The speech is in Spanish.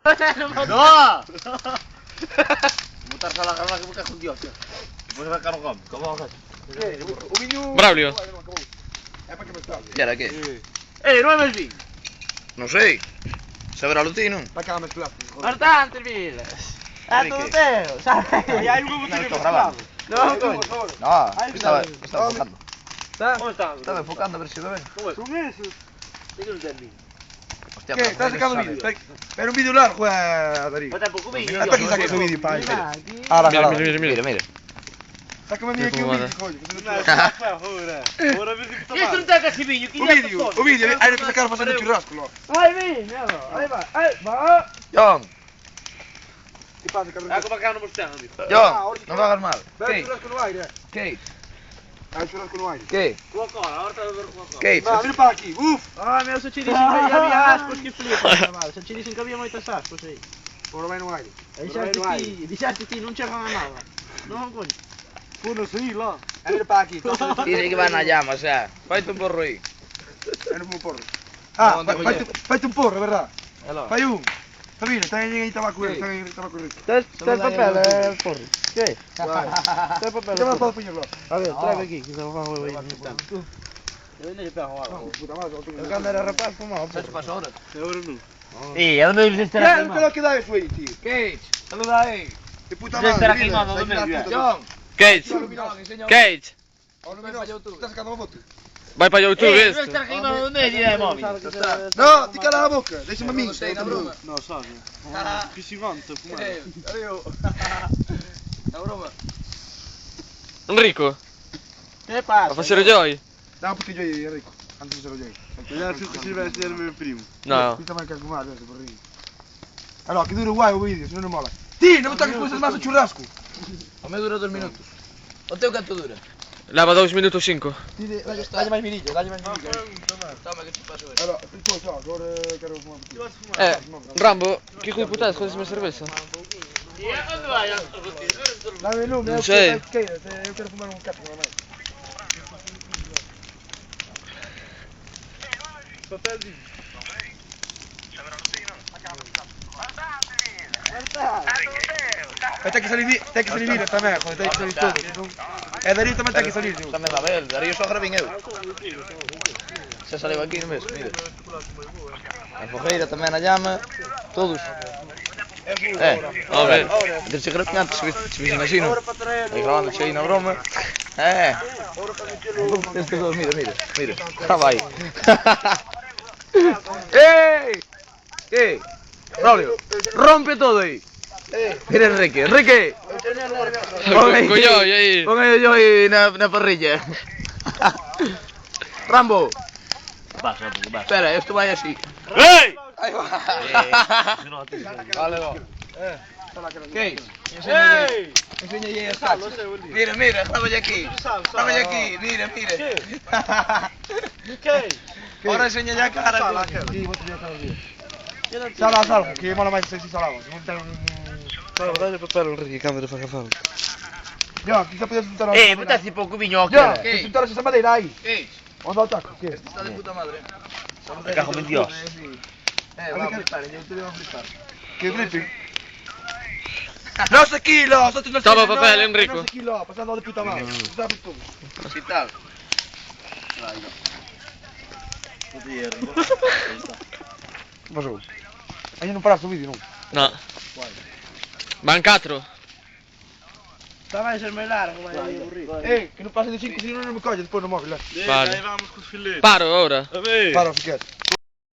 No! Botar-se a la garra que me cago en Dios. Depois vai cá no come. Como vamos fazer? O vinho... Braulio. É para que me está. E era que? Ei, non é máis vinho? Non sei. Saberá lo ti, non? Para cá mezclar. Bastante, mira. É tudo teu, sabe? E aí un botelho mezclado. Non, coño. No, estaba enfocando. Onde está? Estaba enfocando a ver se iba ben. Son esos. Por que non ten vinho? Hostia, ¿Qué? pero ¿Estás no sacando sabe. vídeo? Pero un vídeo largo, Darío. Mas ten pouco vinho. Hasta aquí sacas un vídeo, pai. Mira, aquí. Ahora, Mira, ahora. mira, mira, Mira, mira. mira. Sácame a mí aquí un Mira, vídeo, coño. Isto non ten casi vinho. O vídeo, hai que sacar facendo churrasco, lo. Aí vem, mira, aí vai, aí vai. John, Que pasa, Carlos? É como a cá non vos ten, amigo. John, non me hagas mal. Vai Kate, churrasco no aire, Kate, Hai churrasco no aire. Kate, Coca-Cola, agora está a beber Coca-Cola. Kate. Va, mira para aquí, uf. Ah, meu, se te disse que havia aspas, que flipa, chaval. Se te disse que havia muitas aspas aí. Ora vai no aire. Dixeste ti, non chegam a nada. Non, coño. Pô, non sei, lá. Mira para aquí. Dice que van a llama, o sea. Faite un porro aí. Era un porro. Ah, faite un porro, verdad? Hello. Fai un. Sabina, está aí tabaco, está aí tabaco rico. Tens papel, porro. Que? Tens papel. Que vas para poñerlo? A ver, traga aqui, que se vai fazer aí. Eu ainda lhe pego agora. Puta madre, Eu cando era rapaz fumava, Sabes porro. que pasa ahora? E onde eles estará Que queimado? lo que dá eso aí, tío? Kate, saluda aí. Que puta Deve madre. estar mira, queimado sai do medio, da puta. John, Kate, John, enseña un- Kate. Ao luminoso, estás sacando a foto? Vai para YouTube Deve este. estar queimado do medio, é móvil. No, ti cala a boca, deixa-me a mim. Non sei, na broma. No, sabe. Que gigante, fumar. Adiós. Na broma. Enrico, Que passa? a facer o Joy? Dá um pouquinho aí, Henrico. Antes de fazer o jeito. Já se tivesse ser meu primo. Não. Tu também queres fumar, desse barriga. Olha, que dura guai o vídeo, senão não mola. Ti, não me toques coisas mais a churrasco. O meu dura 2 minutos. O teu canto dura? Leva 2 minutos 5. Dá-lhe mais mirillo, dá-lhe mais mirillo. Toma que te paso eso. Olha, estou só, agora quero fumar um pouquinho. Rambo, que hijo de puta, jodes-me a cerveja. E onde vai? Dá-me lume, Não eu sei. quero fumar um capo mais. Tem que salir vira também, joder, tem que salir tudo. É Darío também tem que salir, viu? Tamén va a ver, Darío só grabín eu. Se saliu aquí no mes, mira. A fogueira tamén a llama, todos. A ver. Entre se grabín antes, se visen así, non? E grabando aí na broma. Este dos, mira, mira, mira. Vai. Ei! Ei! Braulio, rompe todo aí. Mira Enrique, Enrique. Pon aí, Con Joy aí. Pon aí yo aí na parrilla. Rambo. Pasa, porque pasa. Espera, esto vai así. Ei! Ahí va. Vale, va. ¿Qué? Enseña aí as taxas. Mira, mira, estaba aquí. Estaba aquí, mira, mira. Ahora enseña ya a cara. Sala, que mola mais se salamos. Non ten... Dá-lhe papel, Enrique, câmera para agafar. Já, que podes juntar botase pouco vinho aqui. Já, que juntar essa madeira aí. ¿Qué? Onde o taco? Que? Está de puta madre. Cago en Dios. Va a flipar, yo te voy a flipar. Que flipping. 12 kilos, Toma papel, Enrico. 12 kilos, pasando de puta madre. Sabes tú. ¿Qué tal? Que pasou? Ainda non paraste o vídeo, non? No. Van 4. Está máis ser máis largo, vai aburrir. Que non pase de 5, senón non me colles despois no móvil. Vale. Aí vamos com os filetes. Paro agora. A ver. Para, se queres.